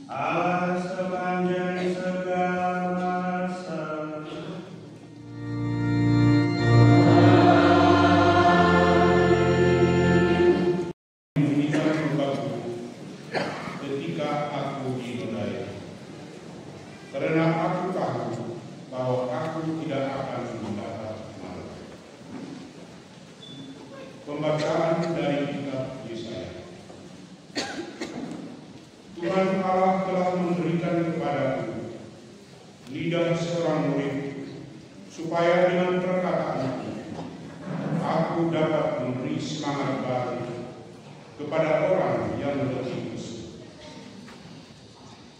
Allah sepanjang segala masa. Berikan lupaku ketika aku dinodai, karena aku tahu bahwa aku tidak akan mendapat malu. Pembacaan dari kitab Yesaya. Tuhan Allah telah memberikan kepadaku lidah seorang murid, supaya dengan perkataan aku dapat memberi semangat baru kepada orang yang letih lesu.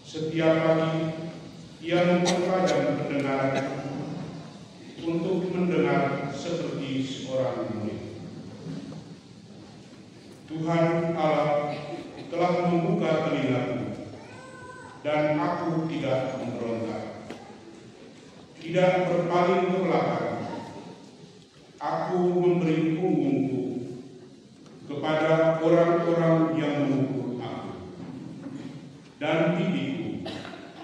Setiap pagi ia mempertajam pendengaran untuk mendengar seperti seorang murid. Tuhan Allah telah membuka telingaku, dan aku tidak memberontak, tidak berpaling ke belakang. Aku memberi punggungku kepada orang-orang yang memukul aku, dan pipiku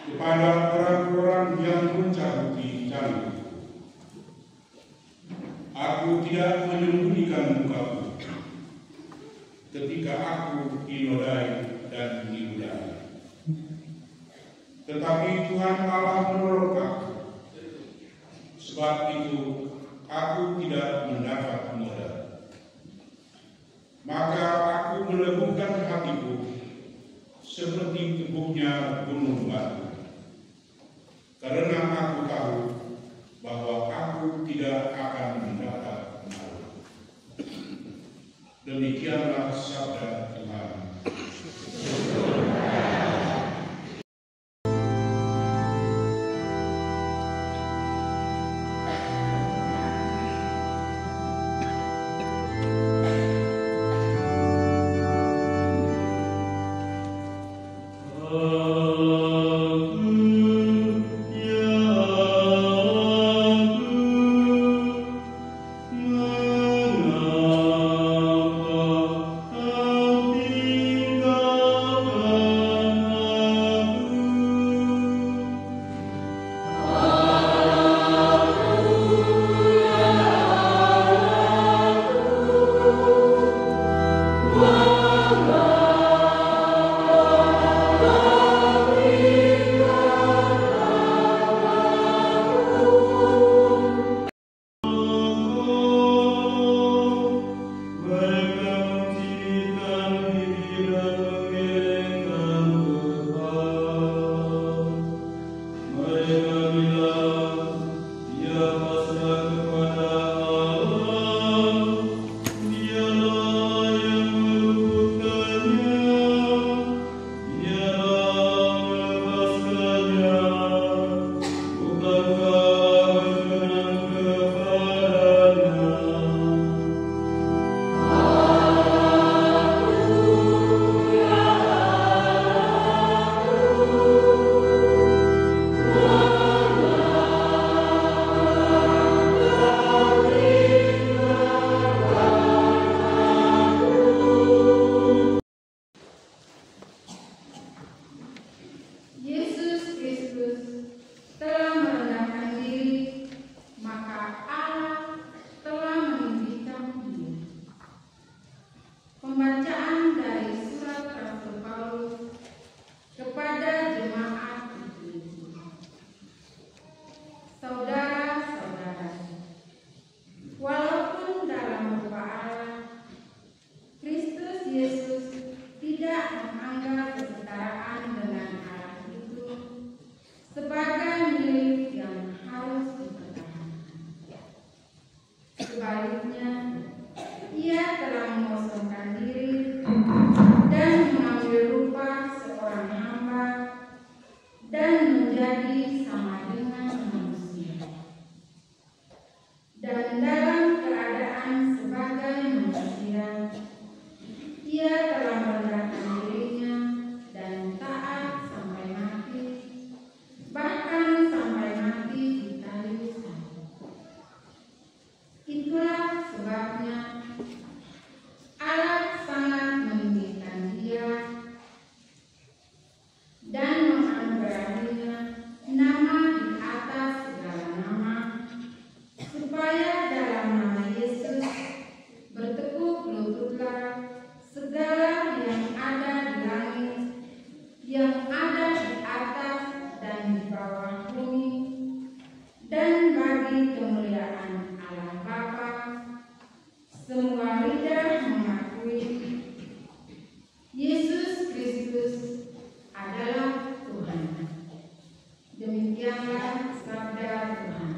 kepada orang-orang yang mencabuti janggutku. Aku tidak menyembunyikan mukaku ketika aku dinodai dan dihudai. Tetapi Tuhan Allah menolong aku. Sebab itu aku tidak mendapat modal. Maka aku meleguhkan hatiku seperti teguhnya gunung batu, karena aku tahu bahwa aku tidak akan mendapat malu. Demikianlah sabda Tuhan. Dan memberinya nama di atas segala nama, supaya dalam nama Yesus bertekuk lututlah segala yang ada di langit, yang ada di atas dan di bawah bumi, dan bagi kemuliaan Allah Bapa, semua lidah mengakui Yesus Kristus adalah Tuhan. Demikianlah sabda Tuhan.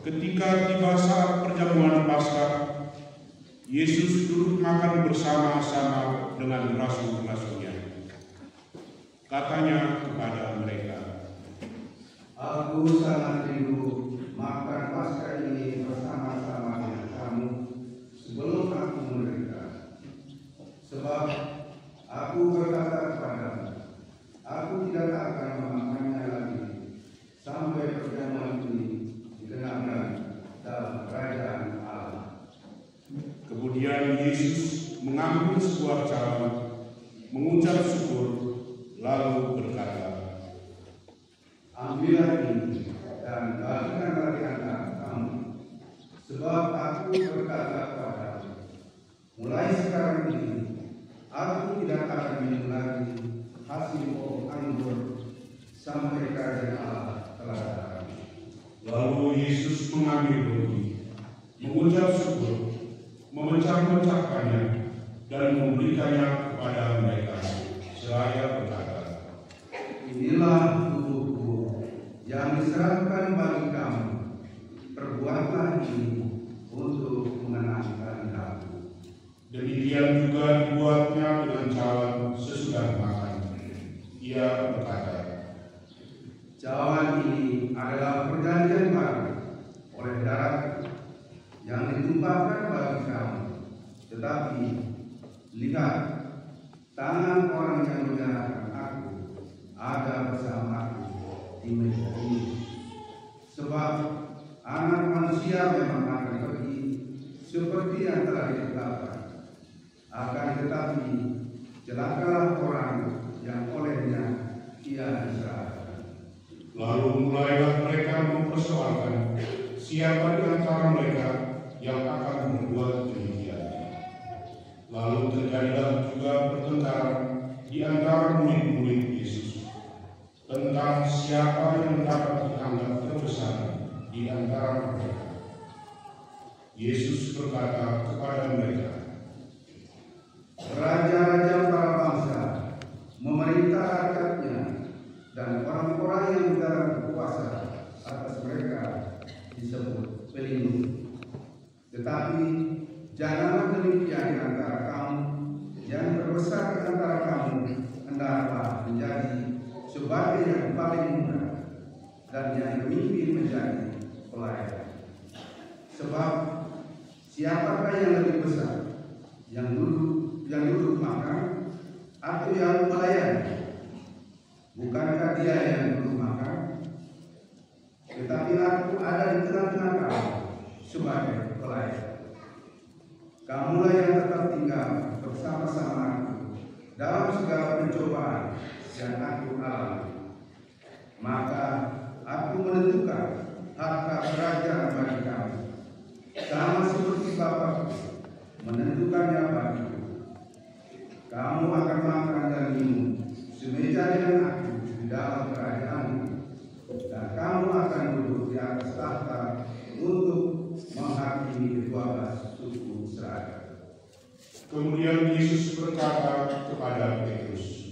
Ketika tiba saat perjamuan Paskah, Yesus duduk makan bersama-sama dengan rasul-rasulnya. Katanya kepada mereka, "Aku sangat rindu makan Paskah ini bersama-sama dengan kamu sebelum aku menderita. Sebab aku berkata kepadamu, aku tidak akan memakannya lagi sampai perjamuan ini digenapkan dalam kerajaan Allah." Kemudian Yesus mengambil sebuah cawan, mengucap syukur, lalu berkata, "Ambillah ini dan bagikanlah di antara kamu, sebab aku berkata kepadamu, mulai sekarang ini aku tidak akan minum lagi hasil buah anggur sampai kerajaan Allah telah datang." Lalu Yesus mengambil roti, mengucap syukur, memecah-mecahkannya, dan memberikannya kepada mereka, seraya berkata, "Inilah tubuhku yang diserahkan bagi kamu. Perbuatlah ini untuk mengenangkan aku." Demikian juga dibuatnya dengan cawan sesudah makan. Ia berkata, "Cawan ini adalah perjanjian baru oleh darahku yang ditumpahkan bagi kamu. Tetapi lihat, tangan orang yang menyerahkan aku ada bersamaku di meja ini. Sebab Anak Manusia memang akan pergi seperti yang telah ditetapkan. Akan tetapi celakalah orang yang olehnya ia diserahkan." Lalu mulailah mereka mempersoalkan siapa di antara mereka yang akan berbuat demikian. Lalu terjadilah juga pertengkaran di antara murid-murid Yesus tentang siapa yang dapat dianggap terbesar di antara mereka. Yesus berkata kepada mereka, "Raja-raja para bangsa memerintah rakyatnya, dan orang-orang yang dalam berkuasa atas mereka disebut pelindung. Tetapi janganlah demikian di antara kamu. Yang terbesar di antara kamu hendaklah menjadi sebagai yang paling muda, dan yang pemimpin menjadi pelayan. Sebab siapakah yang lebih besar, yang duduk makan atau yang pelayan? Bukankah dia yang duduk makan? Tetapi tinggal bersama-sama aku dalam segala pencobaan yang aku alami. Maka aku menentukan harta kerajaan bagi kamu, sama seperti Bapakku menentukannya bagiku. Kamu akan makan dan minum semeja dengan aku di dalam kerajaanku, dan kamu akan duduk di atas tahta untuk menghakimi kedua suku Israel. Kemudian Yesus berkata kepada Petrus,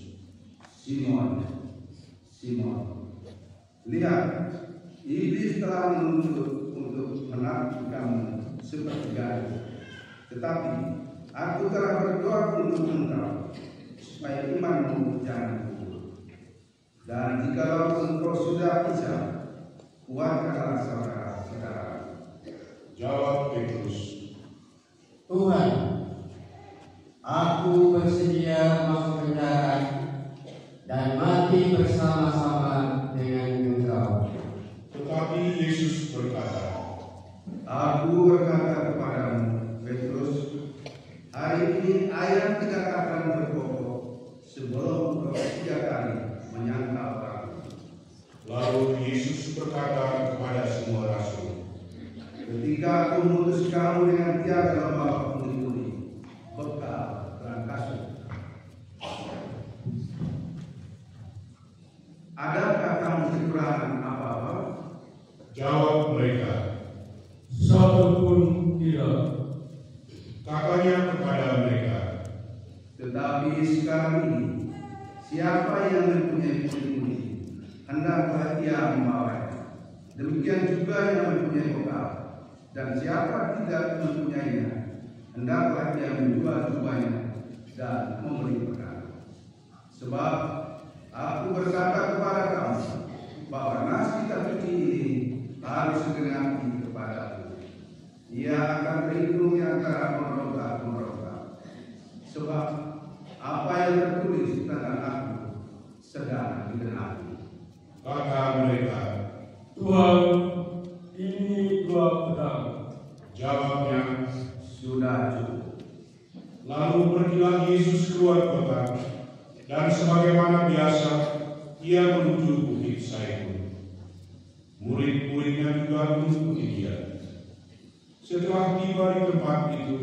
Simon, Simon, lihat, iblis telah menuntut untuk menarik kamu seperti gayung. Tetapi aku telah berdoa untuk engkau, supaya imanmu jangan gugur. Dan jikalau engkau sudah bisa, kuatkanlah saudara-saudara. Jawab Petrus, Tuhan, aku bersedia masuk penjara dan mati bersama-sama dengan engkau. tetapi Yesus berkata, Aku berkata kepadamu, Petrus, hari ini ayam tidak akan berkokok sebelum kau 3 kali menyangkal aku. Lalu Yesus berkata kepada semua rasul, Ketika aku mengutus kamu dengan tiada membawa pundi-pundi, bekal dan kasut, adakah kamu kekurangan apa-apa? Jawab mereka, Satu pun tidak. katanya kepada mereka, Tetapi sekarang ini, siapa yang mempunyai pundi-pundi, hendaklah ia membawanya. Demikian juga yang mempunyai bekal. Dan siapa tidak mempunyainya, hendaklah ia menjual jubahnya dan membeli bekal. Sebab aku berkata kepada kamu, bahwa nasi tak suci ini harus digenapi kepadamu. Ia akan terhitung di antara pemberontak-pemberontak. Sebab apa yang tertulis tentang aku sedang digenapi. kata mereka. Tuhan, ini 2 pedang. Jawabnya, Sudah cukup. lalu pergilah Yesus keluar kota, dan sebagaimana biasa, ia menuju Bukit Zaitun. Murid-muridnya juga mengikuti dia. Setelah tiba di tempat itu,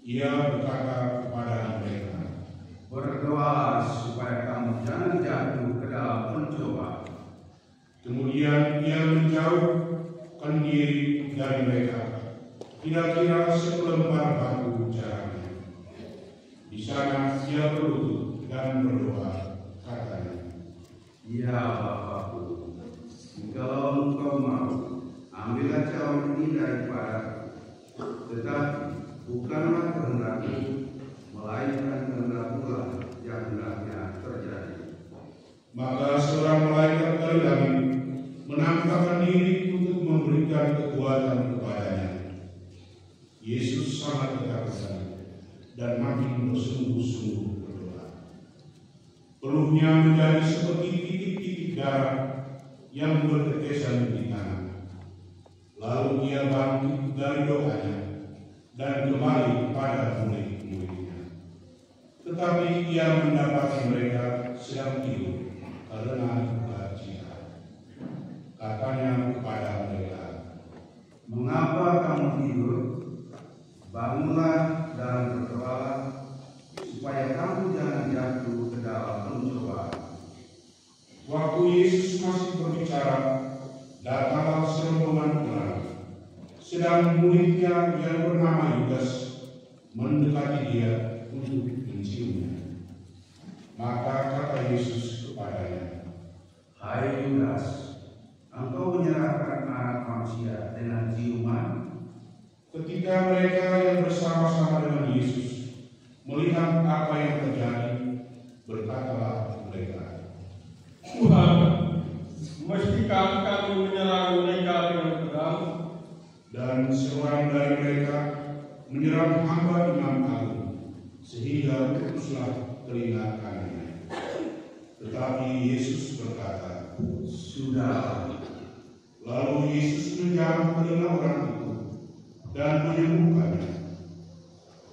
ia berkata kepada mereka, Berdoa supaya kamu jangan jatuh ke dalam pencobaan. kemudian ia menjauhkan diri dari mereka, kira-kira selembar batu jaraknya. Di sana ia berlutut dan berdoa, katanya, Ya Bapakku, jikalau engkau mau, ambillah cawan ini daripada, tetapi bukanlah kehendakku, melainkan kehendakmu yang hendaknya terjadi. Maka seorang malaikat dari langit menampakkan diri untuk memberikan kekuatan kepadanya. Yesus sangat ketakutan dan makin bersungguh-sungguh berdoa. Peluhnya menjadi seperti titik-titik darah yang bertetesan di tanah. Lalu ia bangkit dari doanya dan kembali kepada murid-muridnya. Tetapi ia mendapati mereka sedang tidur karena duka cita. Katanya kepada mereka, Mengapa kamu tidur? Bangunlah dan berdoalah, supaya kamu jangan jatuh ke dalam pencobaan. waktu Yesus masih berbicara, datanglah serombongan orang. Sedang muridnya yang bernama Yudas mendekati dia untuk menciumnya. Maka kata Yesus kepadanya, Hai Yudas, engkau menyerahkan anak manusia dengan ciuman. ketika mereka yang bersama-sama dengan Yesus melihat apa yang terjadi, berkatalah mereka, Tuhan, mestikah kami menyerang mereka dengan pedang? dan seorang dari mereka menyerang hamba Imam Agung, sehingga putuslah telinga kanannya. Tetapi Yesus berkata, Sudah. lalu Yesus menjamah telinga orang itu dan menyembuhkannya.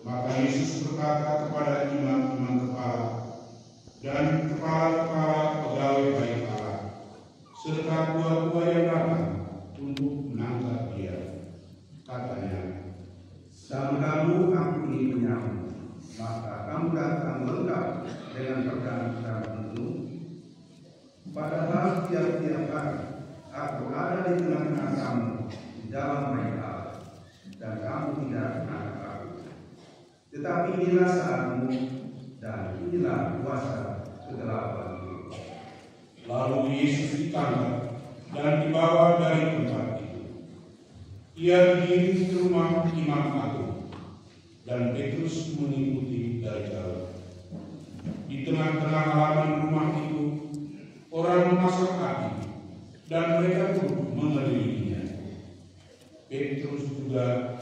Maka Yesus berkata kepada imam-imam kepala dan kepala-kepala pegawai baik Allah serta buah-buah yang datang untuk menangkap dia. Katanya, "Sama kamu aku ingin menyambut, maka kamu datang lengkap dengan pedang penuh. Padahal tiap-tiap hari aku ada di tengah-tengah kamu di dalam mereka, dan kamu tidak menangkap aku. Tetapi inilah saatmu dan inilah kuasa kegelapan." Lalu Yesus ditangkap dan dibawa dari tempat itu. Ia digiring ke rumah imam agung, dan Petrus mengikuti dari jauh. Di tengah-tengah halaman rumah itu, orang memasak api, dan mereka pun mengelilinginya. Petrus juga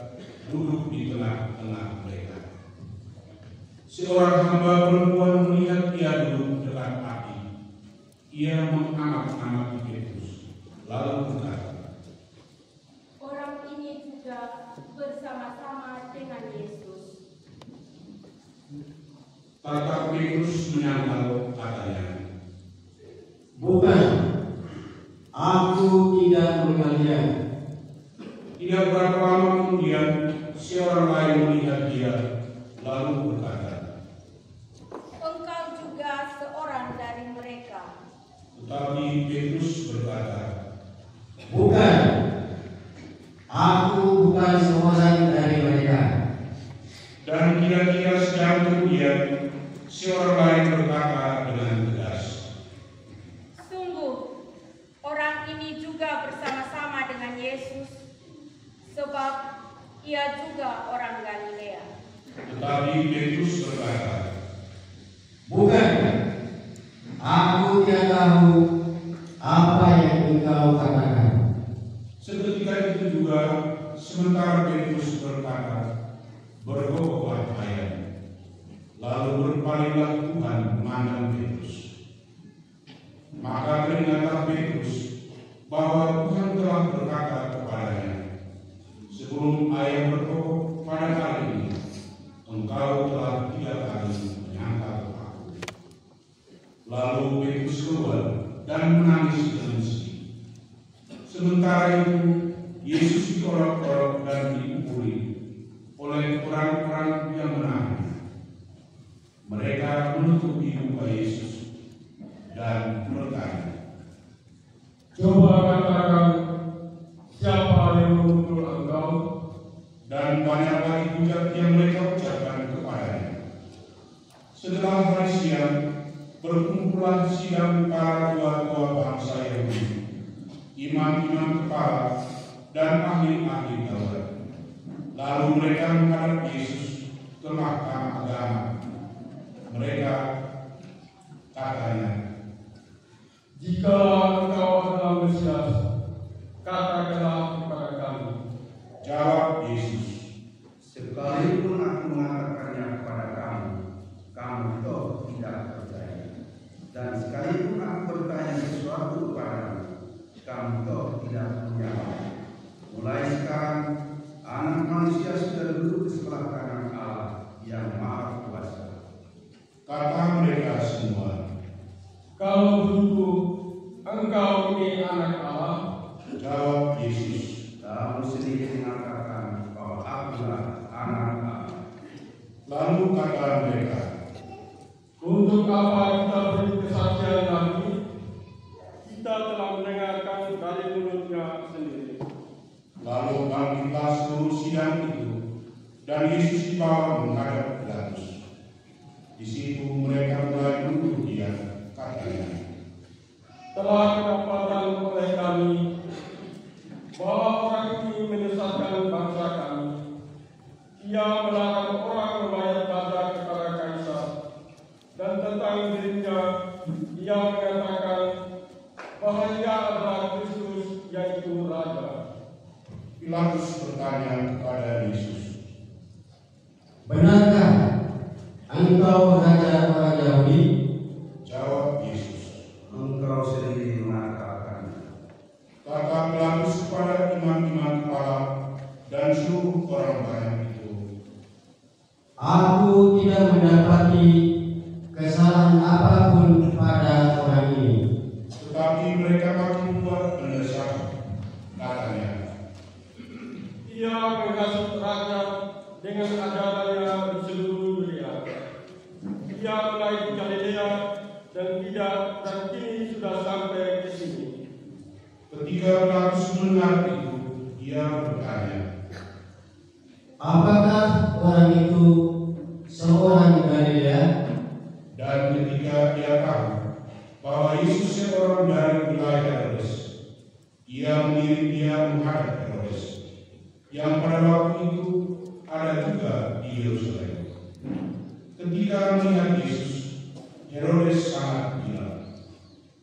duduk di tengah-tengah mereka. Seorang hamba perempuan melihat dia duduk dekat api. Ia mengamak-amaki Petrus, lalu berkata, "Orang ini juga bersama-sama dengan Yesus." Tata Petrus menyangkal, katanya, "Bukan, aku tidak mengenal dia." Tidak berapa lama kemudian, seorang lain melihat dia, lalu berkata, "Engkau juga seorang dari mereka." Tetapi Petrus berkata, "Bukan, aku bukan seorang dari mereka." Dan kira-kira sejam kemudian, seorang lain berkata dengan tegas, "Sungguh, orang ini juga bersama-sama dengan Yesus, sebab ia juga orang Galilea." Tetapi Petrus berkata, "Bukan, aku tidak tahu apa yang engkau katakan." Seketika itu juga, sementara Petrus berkata, bergogoklah ayam. Lalu berpalinglah Tuhan memandang Petrus. Maka teringatlah Petrus bahwa Tuhan telah berkata kepadanya, "Sebelum ayam berkokok pada hari ini, engkau telah 3 kali menyangkal aku." Lalu Petrus keluar dan menangis dengan sedih. Sementara itu, Yesus ditolak-tolak dan dipukuli oleh orang-orang yang menahan. Mereka menutupi muka Yesus dan bertanya, Coba katakan, siapa yang memukul engkau? dan banyak lagi hujat yang mereka ucapkan kepadanya. Setelah hari siang, berkumpulan sidang para tua-tua bangsa Yahudi, imam-imam kepala, dan ahli-ahli Taurat. Lalu mereka menghadap Yesus ke mahkamah agama. Mereka katanya, Jika engkau adalah Mesias, katakanlah kepada kami. Jawab Yesus, "Sekalipun aku mengatakannya kepada kamu, kamu toh tidak percaya. Dan sekalipun aku bertanya sesuatu kepadamu, kamu toh tidak menjawab. Mulai sekarang, Anak Manusia sudah duduk di sebelah kanan Allah yang Maha Kuasa." kata mereka semua. Kalau begitu, engkau ini anak Allah. Jawab Yesus, "Kamu sendiri mengatakan bahwa akulah anak Allah." lalu kata mereka, Untuk apa kita beri kesaksian lagi? Kita telah mendengarkan dari mulutnya sendiri. lalu bangkitlah seluruh sidang itu, dan Yesus dibawa menghadap Pilatus. Di situ mereka mulai menuduh dia, katanya, Telah kedapatan oleh kami bahwa orang ini menyesatkan bangsa kami. Ia melarang orang membayar pajak kepada Kaisar, dan tentang dirinya ia mengatakan bahwa ia adalah Kristus, yaitu Raja. Pilatus bertanya kepada Yesus, "Benarkah engkau raja orang Yahudi?" jawab Yesus, Engkau sendiri mengatakannya. kata Pilatus kepada imam-imam kepala dan seluruh orang banyak itu, tidak mendapati kesalahan apapun pada orang ini. Tetapi mereka makin kuat mendesak, katanya, Ia menghasut rakyat dengan ajarannya di seluruh dunia. Ia mulai di Galilea dan kini sudah sampai ke sini. Ketika Pilatus mendengar itu, ia bertanya, Apakah orang itu seorang Galilea? dan ketika ia tahu bahwa Yesus seorang dari wilayah Herodes, ia mengirim dia menghadap Herodes, yang pada waktu itu ada juga di Yerusalem. Ketika melihat Yesus, Herodes sangat gila.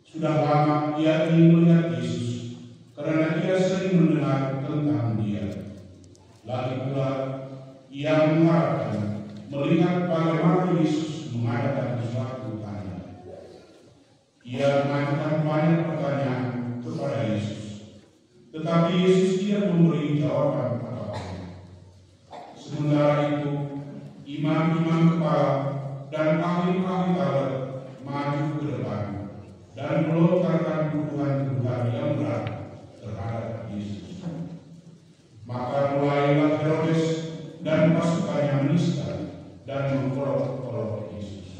Sudah lama ia ingin melihat Yesus, karena ia sering mendengar tentang dia. Lagi pula, ia mengharapkan melihat bagaimana Yesus mengadakan suatu tanda. Ia mengajukan banyak pertanyaan kepada Yesus, tetapi Yesus tidak memberi jawaban apapun. Sementara itu, imam-imam kepala dan ahli-ahli Taurat maju ke depan dan melontarkan tuduhan-tuduhan yang berat terhadap Yesus. Maka mulailah Herodes dan pasukannya menista dan mengkolok-kolok Yesus.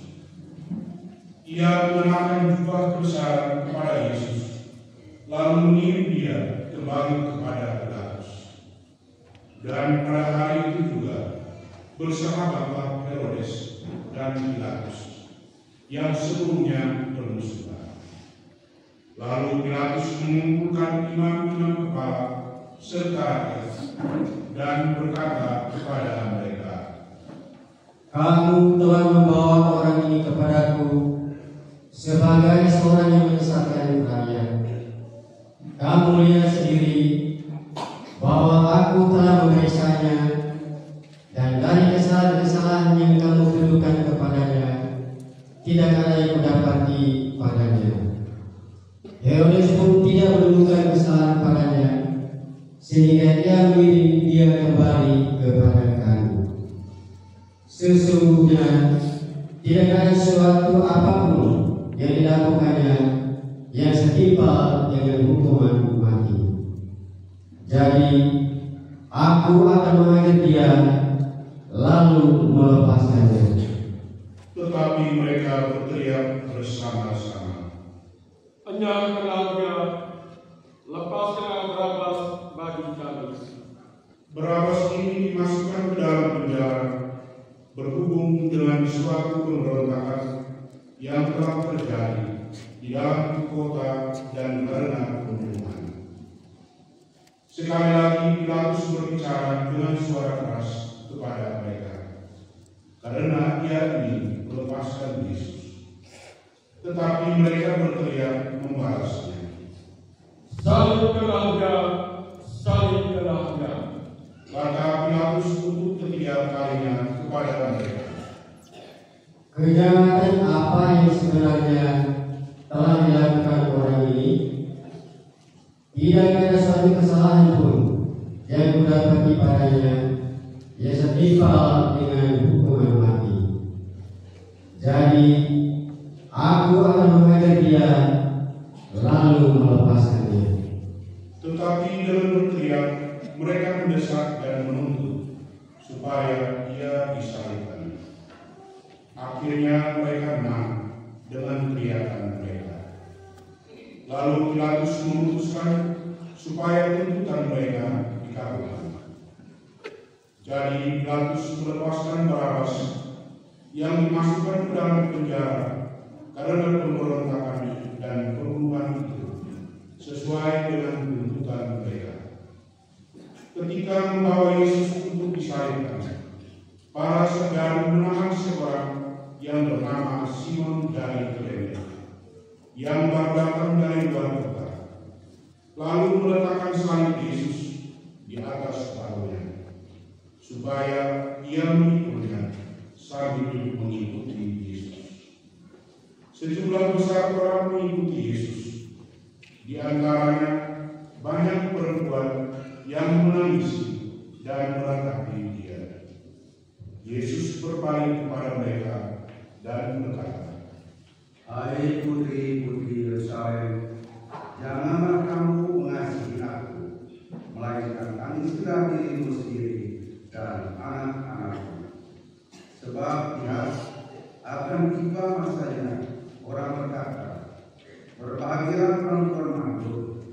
Ia mengenakan jubah besar kepada Yesus, lalu mengirim dia kembali kepada Pilatus. Dan pada hari itu juga bersahabatlah Herodes dan Pilatus yang sebelumnya bermusuhan. Lalu Pilatus mengumpulkan imam-imam kepala serta rakyat dan berkata kepada mereka, Kamu telah membawa orang ini kepadaku sebagai seorang yang menyesatkan rakyat. Kamu lihat sendiri bahwa aku telah memeriksanya, dan dari kesalahan-kesalahan yang kamu tuduhkan kepadanya, tidak ada yang mendapati padanya. Herodes pun tidak menemukan kesalahan padanya, sehingga dia mengirim dia kembali kepada kami. Sesungguhnya tidak ada sesuatu apapun yang dilakukannya yang setimpal dengan hukuman mati. Jadi aku akan mengajar dia lalu melepaskannya. tetapi mereka berteriak bersama-sama, Enyahkanlah dia, lepaskanlah Barabas bagi kami. Barabas ini dimasukkan ke dalam penjara berhubung dengan suatu pemberontakan yang telah terjadi di dalam kota dan karena pembunuhan. Sekali lagi Pilatus berbicara dengan suara keras kepada mereka, karena ia ingin melepaskan Yesus. Tetapi mereka berteriak membalasnya, Salibkanlah dia, salibkanlah dia. kata Pilatus untuk ketiga kalinya kepada mereka, Kejahatan apa yang sebenarnya telah dilakukan orang ini? Tidak ada suatu kesalahan pun yang kudapati padanya yang setimpal dengan hukuman mati. Jadi aku akan mengajar dia lalu melepaskannya. tetapi dengan berteriak mereka mendesak dan menuntut supaya ia disalibkan. Akhirnya mereka menang dengan teriakan mereka. Lalu Pilatus memutuskan supaya tuntutan mereka dikabulkan. Jadi Pilatus melepaskan Barabas yang dimasukkan ke dalam penjara karena pemberontakan dan pembunuhan itu sesuai dengan tuntutan mereka. Ketika membawa Yesus untuk disalibkan, para sergala menahan seorang yang bernama Simon dari Kirene, yang baru datang dari luar kota, lalu meletakkan salib Yesus di atas bahunya, supaya ia memikulnya sambil mengikuti Yesus. Sejumlah besar orang mengikuti Yesus, di antaranya banyak perempuan yang menangisi dan meratapi dia. Yesus berpaling kepada mereka dan berkata, "Hai putri-putri Yerusalem, janganlah kamu mengasihi aku, melainkan tangisilah dirimu sendiri dan anak-anakmu. Sebab lihat, akan tiba masanya orang berkata, berbahagialah perempuan mandul,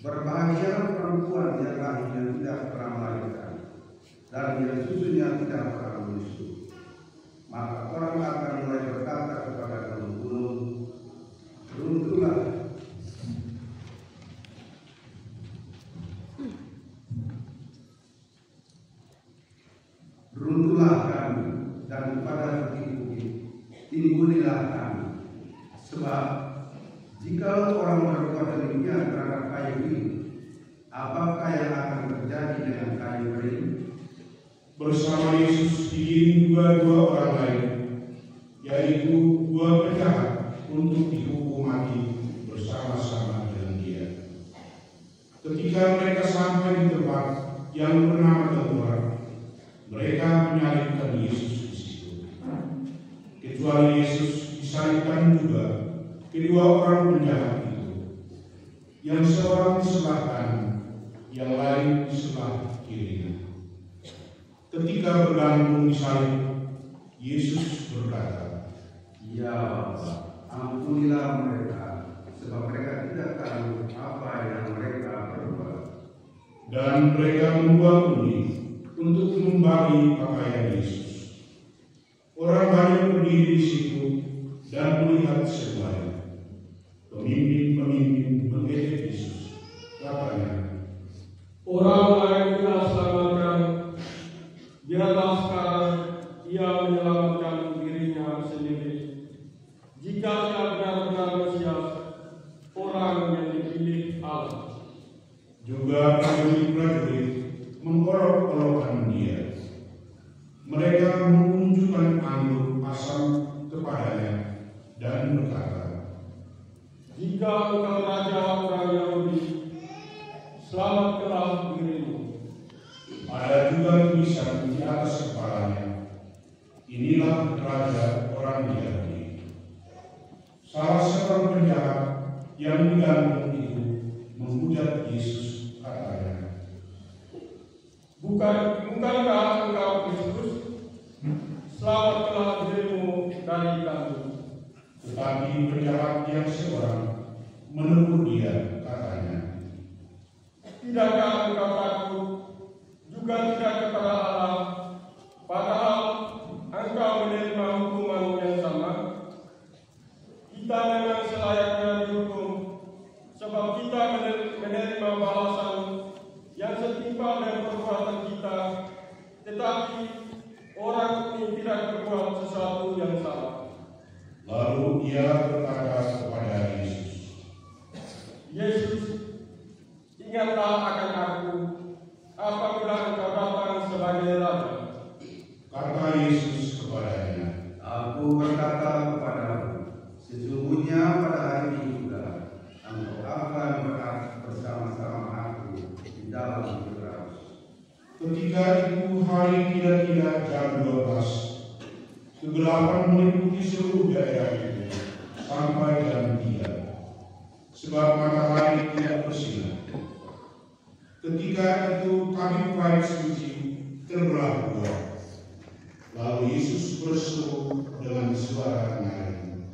berbahagialah perempuan yang lahirnya tidak pernah melahirkan, dan yang susunya tidak pernah menyusu. Maka orang akan mulai berkata kepada gunung-gunung, runtuhlah, runtuhlah kami, dan kepada bukit-bukit timbullah kami. Sebab jika orang berbuat demikian terhadap kayu ini, apakah yang akan terjadi dengan kayu kering?" Bersama Yesus digiring juga dua orang lain, yaitu dua penjahat, untuk dihukum mati bersama-sama dengan Dia. Ketika mereka sampai di tempat yang bernama Golgota, mereka menyalibkan Yesus di situ. Kecuali Yesus disalibkan juga kedua orang penjahat itu, yang seorang di sebelah kanan, yang lain di sebelah kirinya. Ketika bergantung di salib, Yesus berkata, "Ya Bapa, ampunilah mereka, sebab mereka tidak tahu apa yang mereka perbuat." Dan mereka membuang undi untuk membagi pakaian Yesus. Orang banyak berdiri di situ dan melihat semuanya. Pemimpin-pemimpin mengejek Yesus. Katanya, Orang lain telah selamatkan, biarlah sekarang ia menyelamatkan dirinya sendiri. Jika ia benar-benar Mesias, orang yang dipilih Allah. juga prajurit-prajurit mengolok-olokkan Dia. Mereka menunjukkan anggur asam kepadanya dan berkata, Jika engkau raja orang Yahudi, selamatkanlah dirimu. ada juga tulisan di atas kepalanya, inilah raja orang Yahudi. Salah seorang penjahat yang digantung itu menghujat Yesus, katanya, Bukankah engkau Kristus? Selamatkanlah dirimu dari gantung. Tetapi penjahat yang seorang menegur Dia, katanya, Tidakkah engkau takut juga tidak kepada Allah, padahal engkau menerima hukuman yang sama? Kita memang selayaknya dihukum, sebab kita menerima balasan yang setimpal dengan perbuatan kita, tetapi orang ini tidak berbuat sesuatu yang salah. Lalu Ia berkata kepada Yesus, Yesus, ingatlah akan aku apabila engkau datang sebagai Raja. kata Yesus kepadanya, Aku berkata kepadamu, sesungguhnya pada hari ini juga engkau akan bersama-sama aku di dalam Firdaus. ketika itu hari kira-kira jam 12, kegelapan meliputi seluruh daerah itu sampai jam 3, sebab matahari tidak bersinar. Ketika itu tabib kain suci terbelah dua. Lalu Yesus berseru dengan suara nyaring,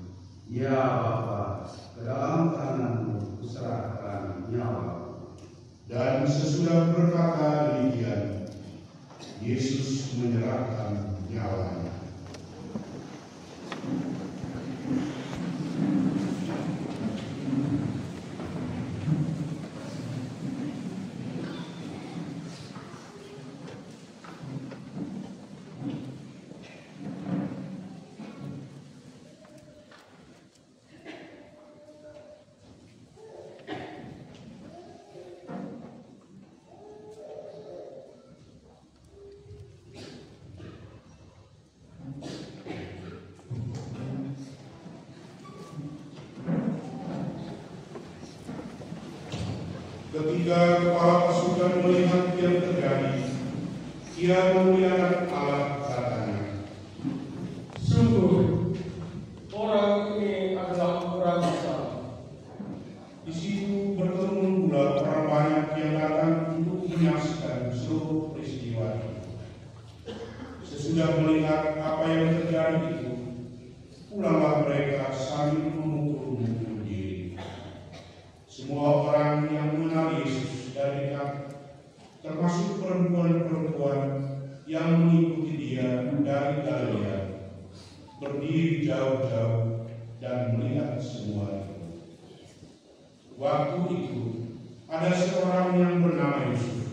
Ya Bapa, ke dalam tanganmu kuserahkan nyawaku. dan sesudah berkata demikian, Yesus menyerahkan nyawanya. Ketika kepala pasukan melihat yang terjadi, ia memuliakan Allah, katanya, menyaksikan seluruh peristiwa itu. Sesudah melihat apa yang terjadi itu, pulanglah mereka sambil memukul-mukul diri. Semua orang yang mengenal Yesus dari dekat, termasuk perempuan-perempuan yang mengikuti Dia dari Galilea, berdiri jauh-jauh dan melihat semua itu. Waktu itu ada seorang yang bernama Yusuf.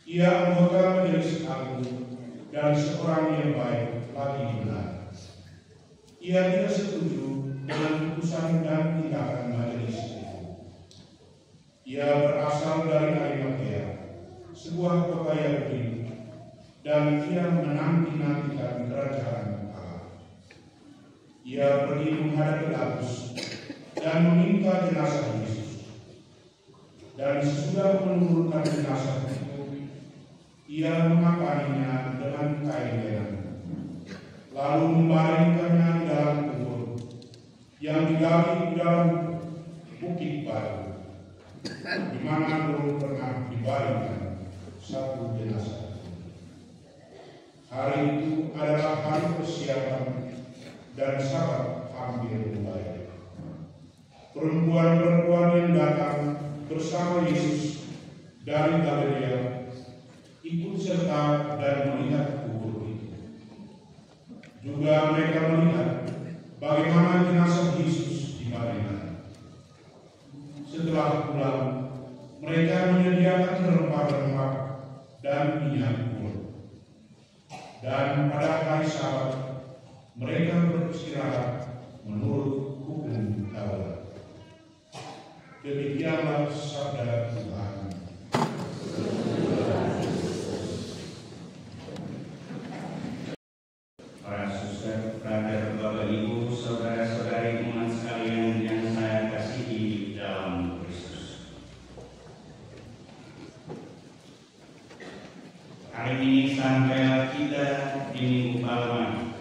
Ia anggota majelis agung dan seorang yang baik lagi benar. Ia tidak setuju dengan keputusan dan tindakan majelis itu. Ia berasal dari Arimatea, sebuah kota Yahudi, dan ia menanti-nantikan kerajaan Allah. Ia pergi menghadap Pilatus dan meminta jenazah Yesus. Dan sesudah menurunkan jenazah itu, ia mengapaninya dengan kain lenan, lalu membaringkannya di dalam kubur yang digali di dalam bukit batu, di mana belum pernah dibaringkan satu jenazah. Hari itu adalah hari persiapan dan Sabat hampir membaik. Perempuan-perempuan yang datang bersama Yesus dari Galilea ikut serta dan melihat kubur itu. Juga mereka melihat bagaimana jenazah Yesus dibaringkan. Setelah pulang, mereka menyediakan rempah-rempah dan minyak kur. Dan pada hari Sabat, mereka beristirahat menurut hukum Taurat. Demikianlah sabda Tuhan. Para suster, brother, Bapak Ibu, saudara-saudari umat sekalian yang saya kasihi dalam Kristus. Hari ini sampailah kita di Minggu Palma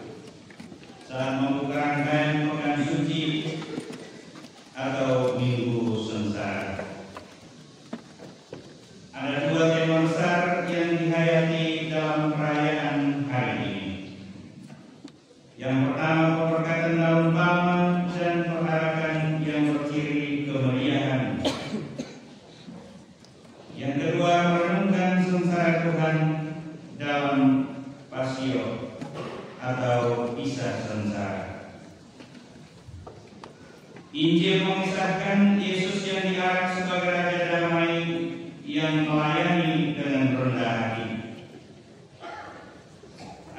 saat membuka rangkaian pekan suci atau Minggu Sengsara. Ada dua tema besar yang dihayati dalam perayaan hari ini. Yang pertama, pemberkatan daun palma dan perharapan yang berciri kemeriahan. Yang kedua, merenungkan sengsara Tuhan dalam pasio atau kisah sengsara. Injil mengisahkan Yesus yang diarak sebagai Raja Damai yang melayani dengan rendah hati.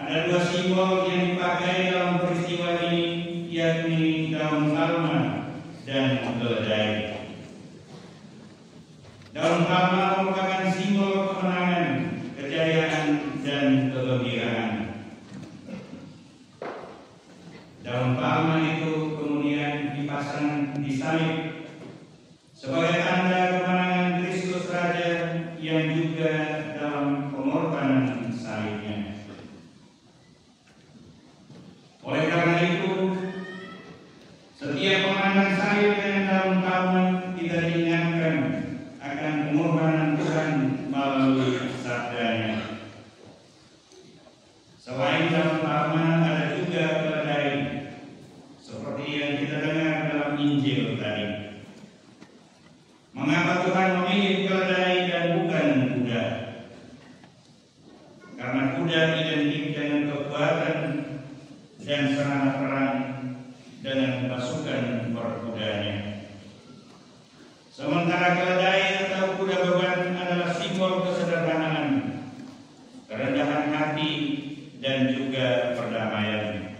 Ada dua simbol yang dipakai dalam peristiwa ini, yakni daun palma dan keledai. Daun palma merupakan simbol kemenangan, kejayaan, dan kegembiraan. Daun palma itu kemudian dipasang di salib sebagai tanda kemenangan Kristus Raja yang juga dalam pengorbanan salibnya. Oleh karena itu, setiap pengamatan salib dengan daun palma kita diingatkan akan pengorbanan Tuhan melalui sabdanya. Selain daun palma, ada juga keledai, seperti yang kita dengar dalam Injil tadi. Mengapa Tuhan memilih keledai dan bukan kuda? Karena kuda identik dengan kekuatan dan sarana perang dengan pasukan berkudanya. Sementara keledai atau kuda beban adalah simbol kesederhanaan, kerendahan hati, dan juga perdamaian.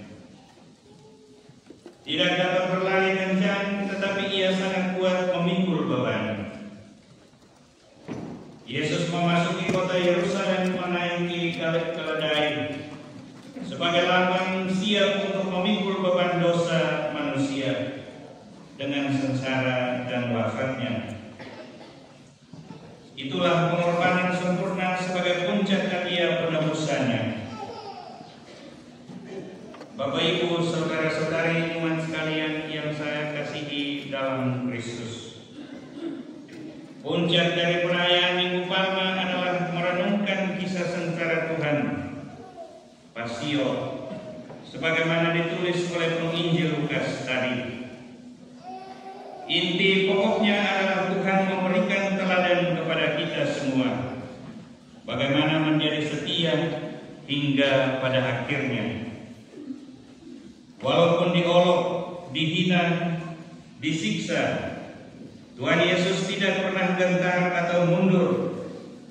Tidak dapat berlari kencang, tetapi ia sangat kuat memikul beban. Yesus memasuki kota Yerusalem menaiki keledai sebagai lambang siap untuk memikul beban dosa manusia dengan sengsara dan wafatnya. Itulah pengorbanan sempurna sebagai puncak karya penebusannya. Bapak Ibu, saudara-saudari umat sekalian yang saya kasihi dalam Kristus, puncak dari perayaan Minggu Palma adalah sebagaimana ditulis oleh penginjil Lukas tadi. Inti pokoknya adalah Tuhan memberikan teladan kepada kita semua, bagaimana menjadi setia hingga pada akhirnya. Walaupun diolok, dihina, disiksa, Tuhan Yesus tidak pernah gentar atau mundur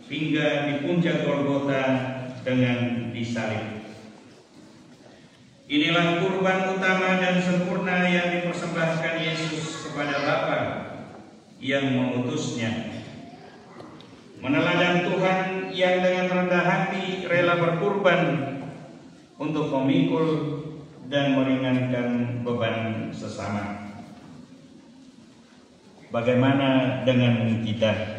hingga di puncak Golgota dengan disalib. Inilah kurban utama dan sempurna yang dipersembahkan Yesus kepada Bapa yang mengutusnya. Meneladani Tuhan yang dengan rendah hati rela berkurban untuk memikul dan meringankan beban sesama. Bagaimana dengan kita?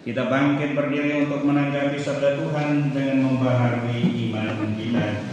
Kita bangkit berdiri untuk menanggapi sabda Tuhan dengan membaharui iman kita.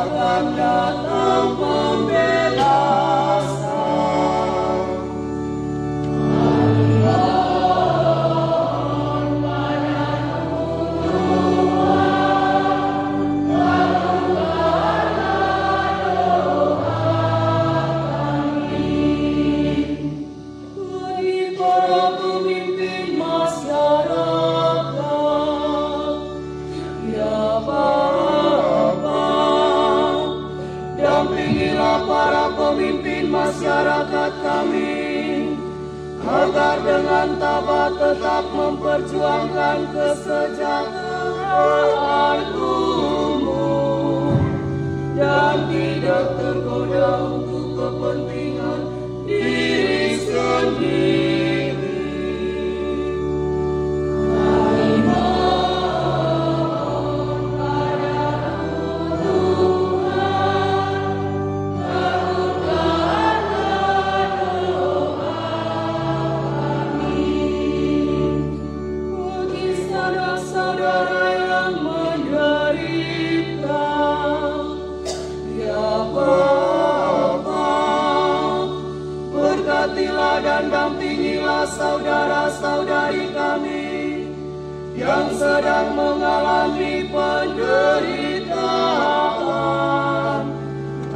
akan datang pembelasan. Masyarakat kami agar dengan tabah tetap memperjuangkan kesejahteraan umum dan tidak tergoda untuk kepentingan diri sendiri. Dan dampingilah saudara-saudari kami yang sedang mengalami penderitaan,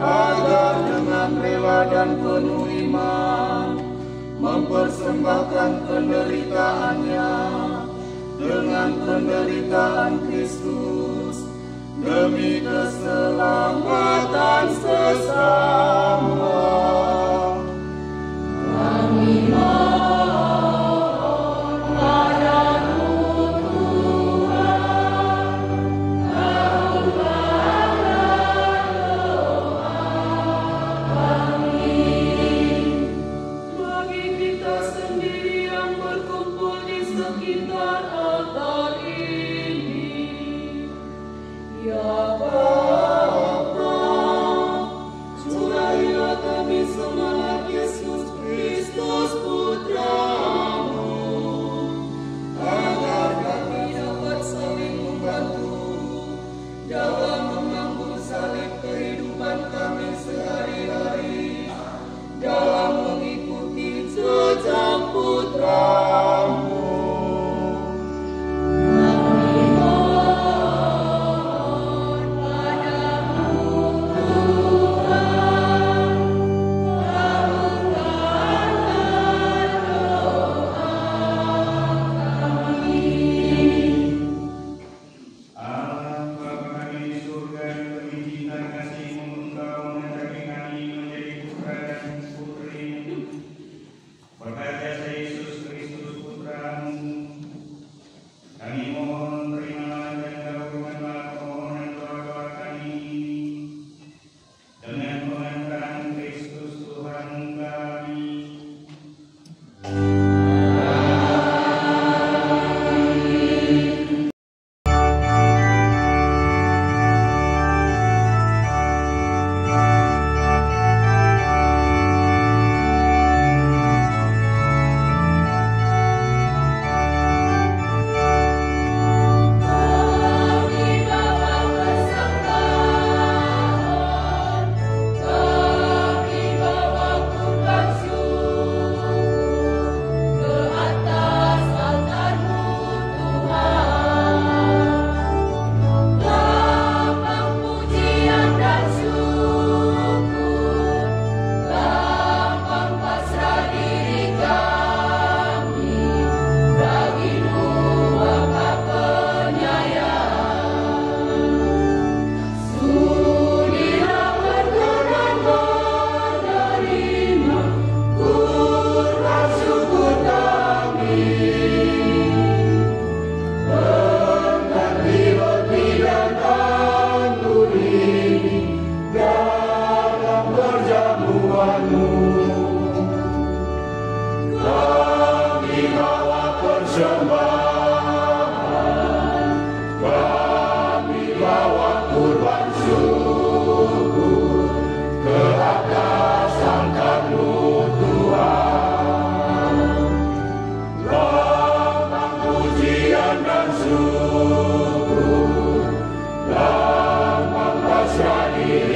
agar dengan rela dan penuh iman mempersembahkan penderitaannya dengan penderitaan Kristus demi keselamatan sesama. Syukur, lambang pasrah diri.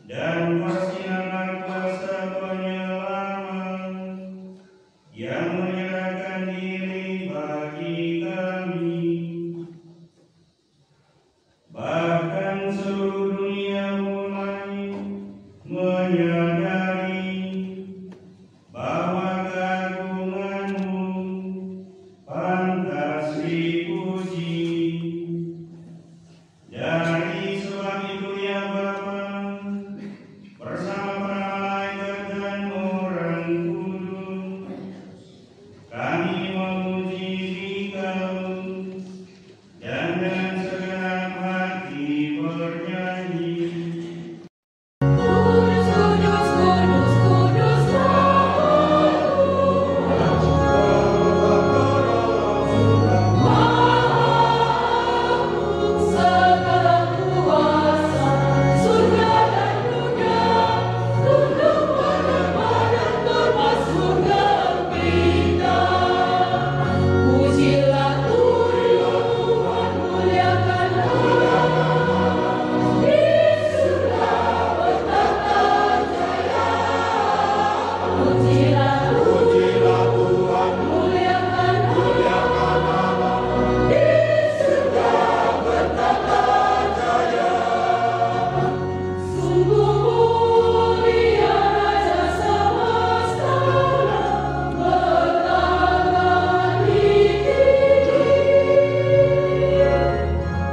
dan persiapan kuasa penyelamat yang menyerahkan diri bagi kami. Bahkan seluruh dunia mulai menyadari bahwa keagungan-Mu pantas dipuji. Dari sebab itu ya Bapa, bersama para malaikat dan orang kudus, kami memuji Dikau dan dengan segenap hati bernyanyi. Kudus, kudus, kudus, kudus segala kuasa, surga dan dunia, tunduk menyembah dan bermasmurkan kita. Pujilah Tuhan, muliakan di surga bertata jaya. Pujilah Tuhan, muliakan Allah di surga bertata jaya. Sungguh mulia Raja semesta alam, bertangan tinggi.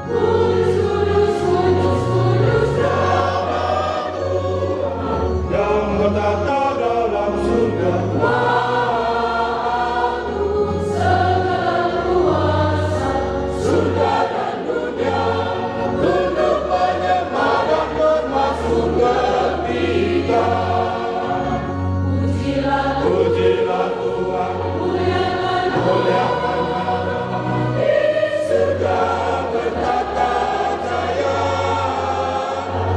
Kudus, kudus, kudus, kudus nama Tuhan. yang bertata dalam surga. Segala kuasa, surga dan dunia, Tunduk menyembah dan bermasmurkan kita. pujilah Pujilah Tuhan, muliakan muliakan Allah di surga bertata jaya.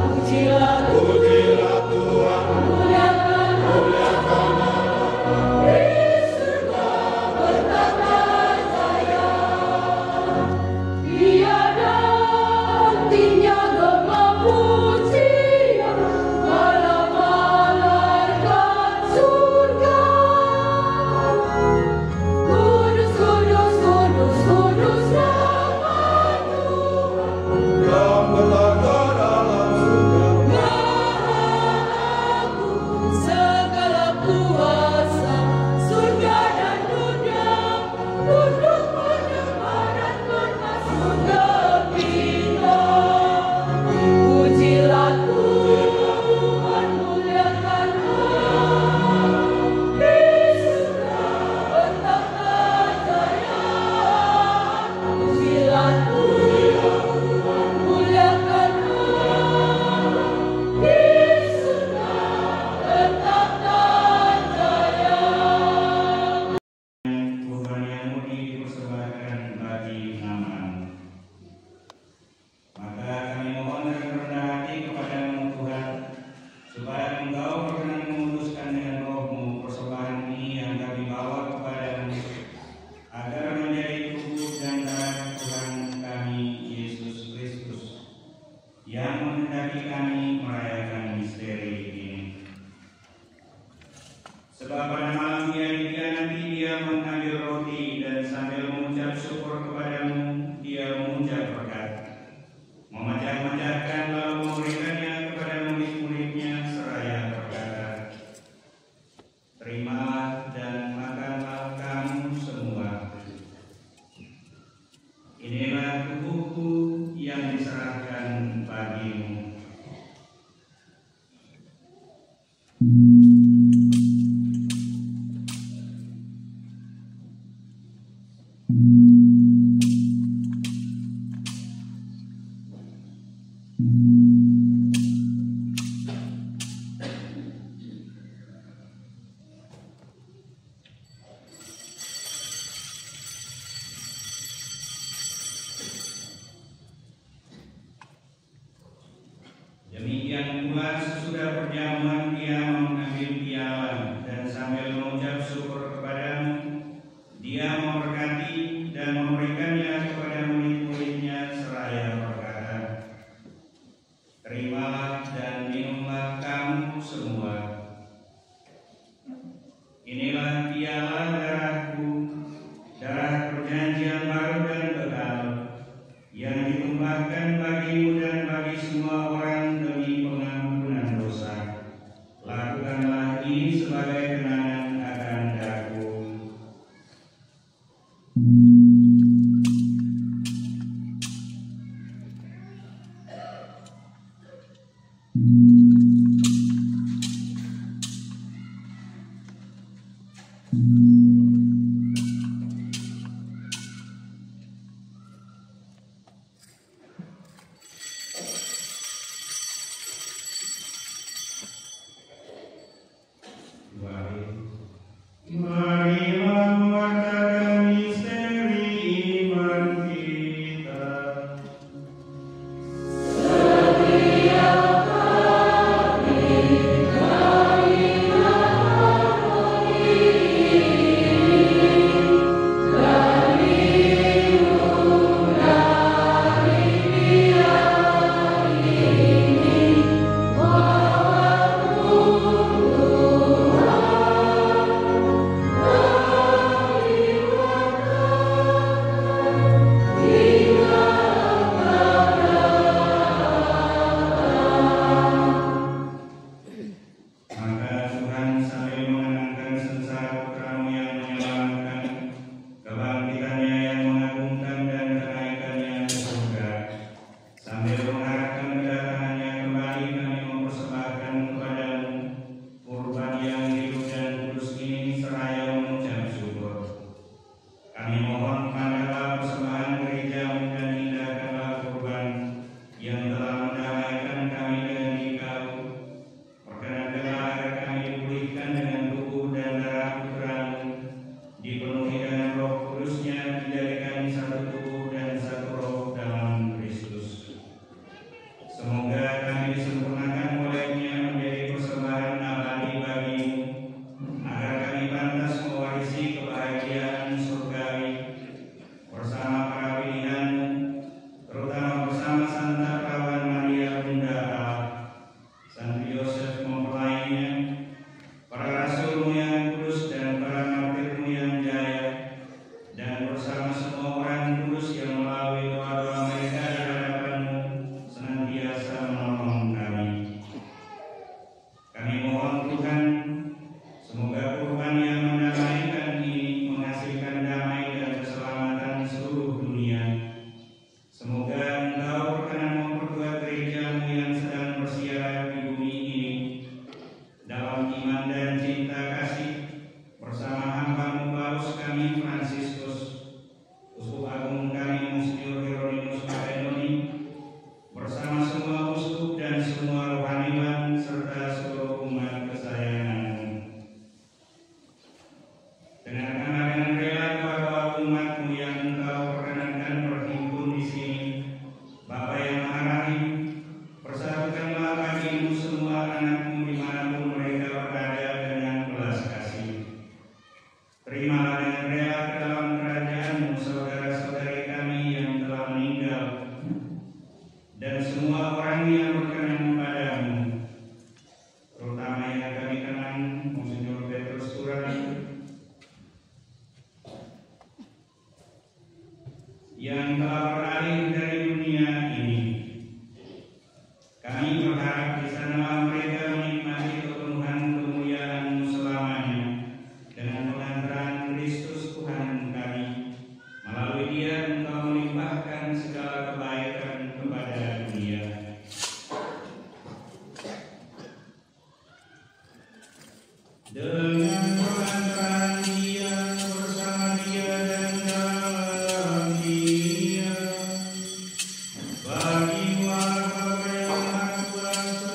pujilah Pujilah Tuhan, muliakan muliakan Allah di surga bertata jaya. Tiada hentinya gema pujian malam malaikat surga. Kudus, kudus, kudus, kudus nama Tuhan. yang bertata dalam surga. Maha agung segala kuasa, surga dan dunia, tunduk menyembah dan bermasmurkan kita. Pujilah Tuhan, muliakan Allah di surga bertata jaya. Pujilah Tuhan, muliakan Allah di surga bertata jaya. Tuhan yang murni dipersembahkan bagi nama-Mu. Maka kami mohon dengan rendah hati kepada-Mu Tuhan, supaya Engkau berkenan memutuskan dengan Roh-Mu persembahan ini yang kami bawa kepada-Mu, agar menjadi tubuh dan darah Tuhan kami Yesus Kristus, yang menghendaki kami merayakan misteri ini. Sebab pada malam Dia dikhianati, Dia mengambil roti dan sambil mengucap syukur kepada-Mu, Dia mengucap berkat, memecah-mecahkan lalu memberikannya kepada murid-muridnya seraya berkata, "Terimalah dan makanlah kamu semua. Inilah tubuhku yang diserahkan bagimu." Demikian pula sesudah perjamuan Dia mengambil piala dan sambil mengucap syukur kepada-Mu, Dia memberkati dan memberikannya kepada murid-muridnya seraya berkata, "Terimalah dan minumlah semua. Inilah piala darahku, darah perjanjian baru dan kekal, yang ditumpahkan bagimu dan bagi semua orang demi pengampunan dosa. Lakukanlah ini sebagai kenangan akan darahku. Marilah mewartakan misteri iman kita. Maka Tuhan sambil mengenangkan sengsara putramu yang menyelamatkan, kebangkitannya yang mengagumkan dan kenaikannya ke surga, sambil mengharapkan kedatangannya kembali, kami mempersembahkan kepadamu kurban yang hidup dan kudus ini seraya mengucap syukur. Kami mohon pandanganlah persembahan gerejamu dan indahkanlah kurban yang telah mendamaikan kami dengan Dikau. Perkenankanlah agar kami dipulihkan dengan tubuh dan darah putramu, dipenuhi dengan Roh Kudusnya, dijadikan satu tubuh dan satu roh dalam Kristus. Semoga kami disempurnakan olehnya menjadi persembahan abadi bagimu, agar kami pantas mewarisi kebahagiaan surgawi bersama para pilihanmu, terutama bersama Santa Perawan Maria Bunda Allah, Santo Yosef mempelainya, para rasulmu yang kudus dan para martirmu yang jaya, dan bersama semua orang kudus yang melalui doa-doa mereka di hadapanmu senantiasa menolong kami. Kami mohon Tuhan, semoga kurban yang mendamaikan ini menghasilkan damai dan keselamatan seluruh dunia. Semoga Engkau berkenan memperkuat gerejamu yang sedang bersiaran di bumi ini dalam iman dan cinta kasih, bersama hamba-Mu Paus kami Fransiskus, Uskup Agung kami Monsignor Hieronymus Mahendoni, bersama semua uskup dan semua rohaniwan serta seluruh umat kesayangan-Mu. Dengarkanlah dengan rela doa-doa umat-Mu yang Engkau perkenankan berhimpun di sini. Bapa yang Maha Rahim, persatukanlah bagimu semua anak-Mu dimanapun mereka berada dengan belas kasih. Terimalah dengan rela ke dalam kerajaan-Mu saudara-saudari kami yang telah meninggal, dan semua orang yang berkenan padamu, terutama yang kami kenang Monsignor Petrus Turan, yang telah beralih dari dunia ini. Kami berharap di sanalah mereka menikmati kepenuhan kemuliaan-Mu selamanya dengan pengantaran Kristus Tuhan kami. Melalui Dia Engkau melimpahkan segala kebaikan kepada dunia. Dengan pengantaran Dia, bersama Dia dan dalam Dia, bagi Bapa yang Maha Kuasa,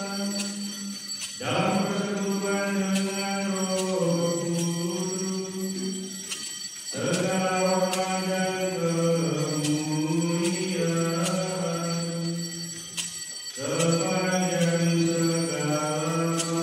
dalam persekutuan dengan Roh Kudus, segala hormat dan kemuliaan sepanjang segala masa.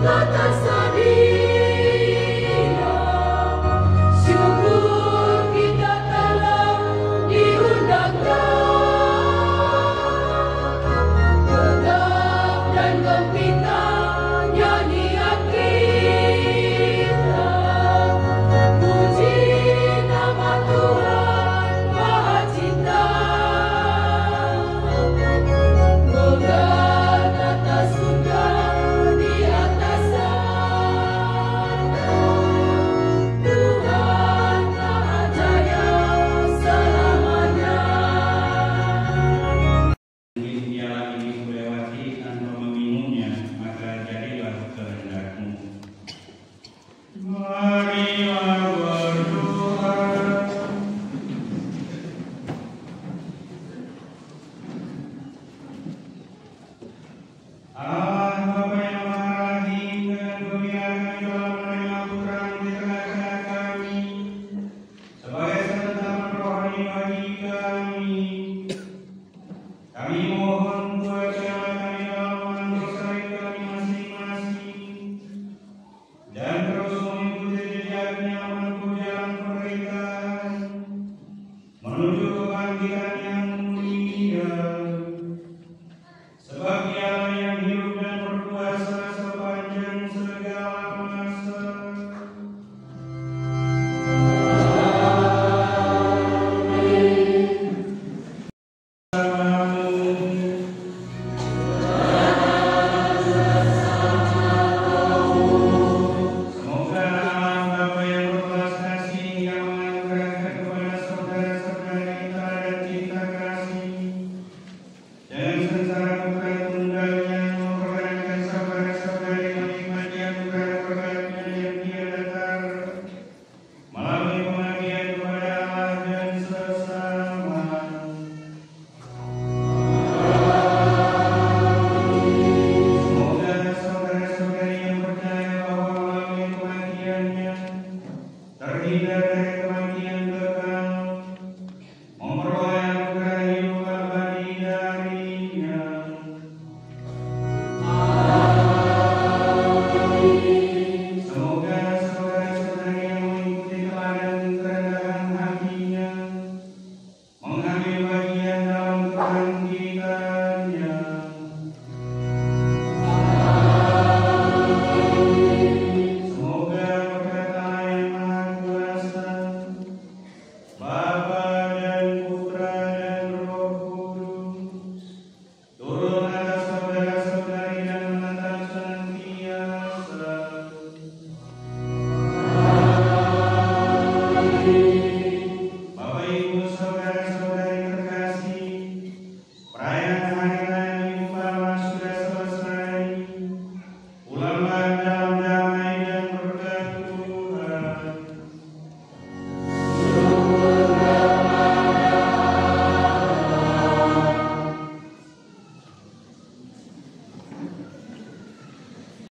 Amin.